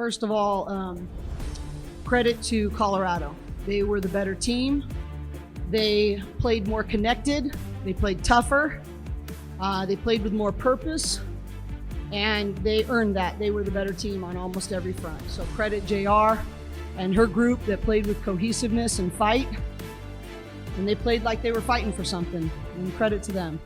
First of all, credit to Colorado. They were the better team. They played more connected. They played tougher. They played with more purpose, and they earned that. They were the better team on almost every front. So credit JR and her group that played with cohesiveness and fight. And they played like they were fighting for something, and credit to them.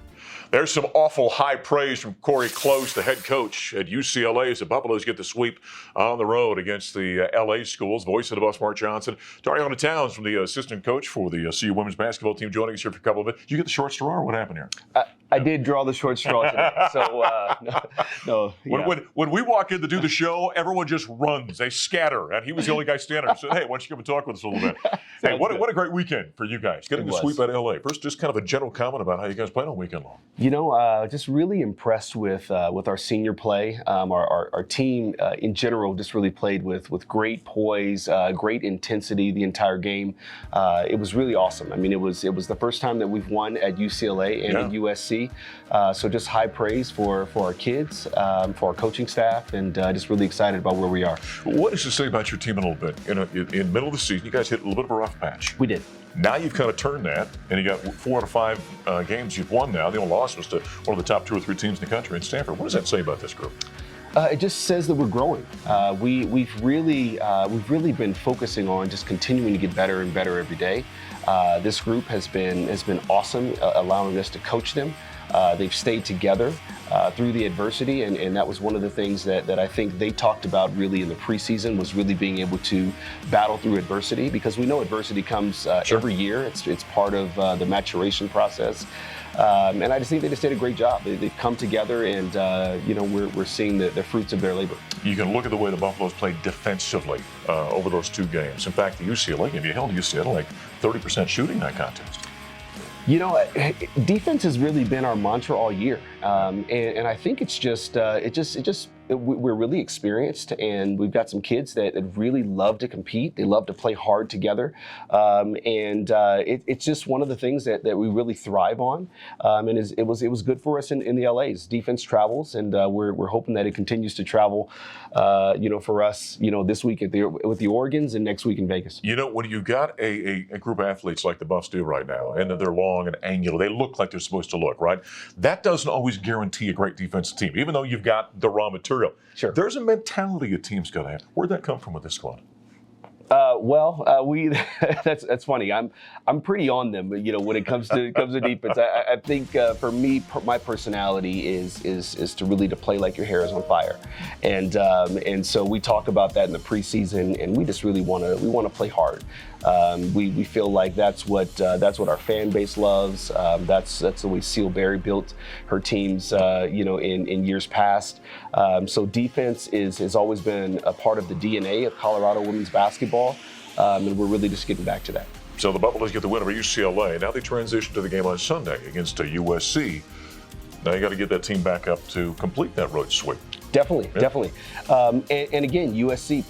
There's some awful high praise from Corey Close, the head coach at UCLA, as the Buffaloes get the sweep on the road against the LA schools. Voice of the Buffs, Mark Johnson. Toriano Towns from the assistant coach for the CU women's basketball team joining us here for a couple of minutes. Did you get the short straw, or what happened here? I did draw the short straw today, so no. Yeah. When we walk in to do the show, everyone just runs. They scatter, and he was the only guy standing there. So, hey, why don't you come and talk with us a little bit? Hey, what a great weekend for you guys, getting the sweep at LA. First, just kind of a general comment about how you guys played all weekend long. You know, just really impressed with our senior play. Our team in general just really played with great poise, great intensity the entire game. It was really awesome. I mean, it was the first time that we've won at UCLA and at USC. So just high praise for our kids, for our coaching staff, and just really excited about where we are. What does it say about your team a little bit? In the middle of the season, you guys hit a little bit of a rough patch. We did. Now you've kind of turned that, and you got 4 out of 5 games you've won now. The only loss was to one of the top 2 or 3 teams in the country in Stanford. What does that say about this group? It just says that we're growing. We've really been focusing on just continuing to get better and better every day. This group has been awesome, allowing us to coach them. They've stayed together through the adversity, and that was one of the things that I think they talked about really in the preseason, was really being able to battle through adversity, because we know adversity comes every year. It's part of the maturation process. And I just think they just did a great job. They've come together, and we're seeing the fruits of their labor. You can look at the way the Buffaloes played defensively over those 2 games. In fact, the UCLA game, you held UCLA like 30% shooting that contest. You know, defense has really been our mantra all year, and I think it's just we're really experienced, and we've got some kids that really love to compete. They love to play hard together, and it's just one of the things that we really thrive on. And it was good for us in the LA's. Defense travels, and we're hoping that it continues to travel. For us, this week with the Oregons and next week in Vegas. You know, when you've got a group of athletes like the Buffs do right now, and they're long and angular, they look like they're supposed to look, right? That doesn't always guarantee a great defensive team, even though you've got the raw material. Sure. There's a mentality a team's got to have. Where'd that come from with this squad? That's funny. I'm pretty on them, but when it comes to defense, I think for me, my personality is to really play like your hair is on fire, and so we talk about that in the preseason, and we just really want to play hard. We feel like that's what our fan base loves. That's the way Seal Berry built her teams, in years past. So defense has always been a part of the DNA of Colorado women's basketball, and we're really just getting back to that. So the Buffaloes get the win over UCLA. Now they transition to the game on Sunday against USC. Now you got to get that team back up to complete that road sweep. Definitely. And again,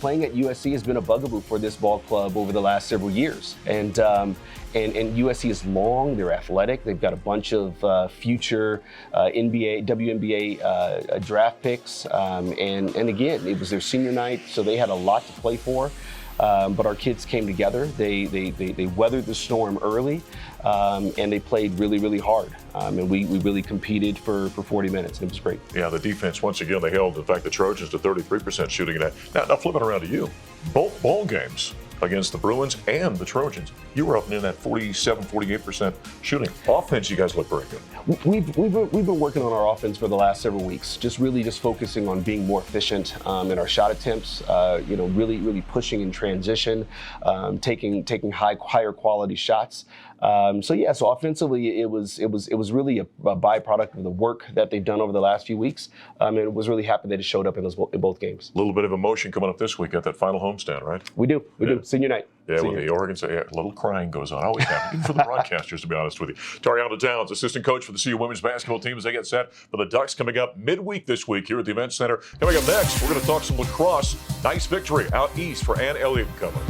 playing at USC has been a bugaboo for this ball club over the last several years. And USC is long, they're athletic, they've got a bunch of future WNBA draft picks. And again, it was their senior night, so they had a lot to play for. But our kids came together. They weathered the storm early, and they played really, really hard. And we really competed for 40 minutes, and it was great. Yeah, the defense, once again, they held, in fact, the Trojans to 33% shooting. Now flip it around to you. Both ball games against the Bruins and the Trojans, you were up in that 47-48% shooting. Offense, you guys look very good. We've been working on our offense for the last several weeks, just focusing on being more efficient in our shot attempts. Really pushing in transition, taking higher quality shots. So offensively, it was really a byproduct of the work that they've done over the last few weeks, and it was really happy that it showed up in both games. A little bit of emotion coming up this week at that final homestand, right? We do. Senior night. Yeah, with the Oregon, a little crying goes on. Always happy, even for the broadcasters, to be honest with you. Toriano Towns, assistant coach for the CU women's basketball team, as they get set for the Ducks coming up midweek this week here at the Event Center. Coming up next, we're going to talk some lacrosse. Nice victory out east for Ann Elliott coming.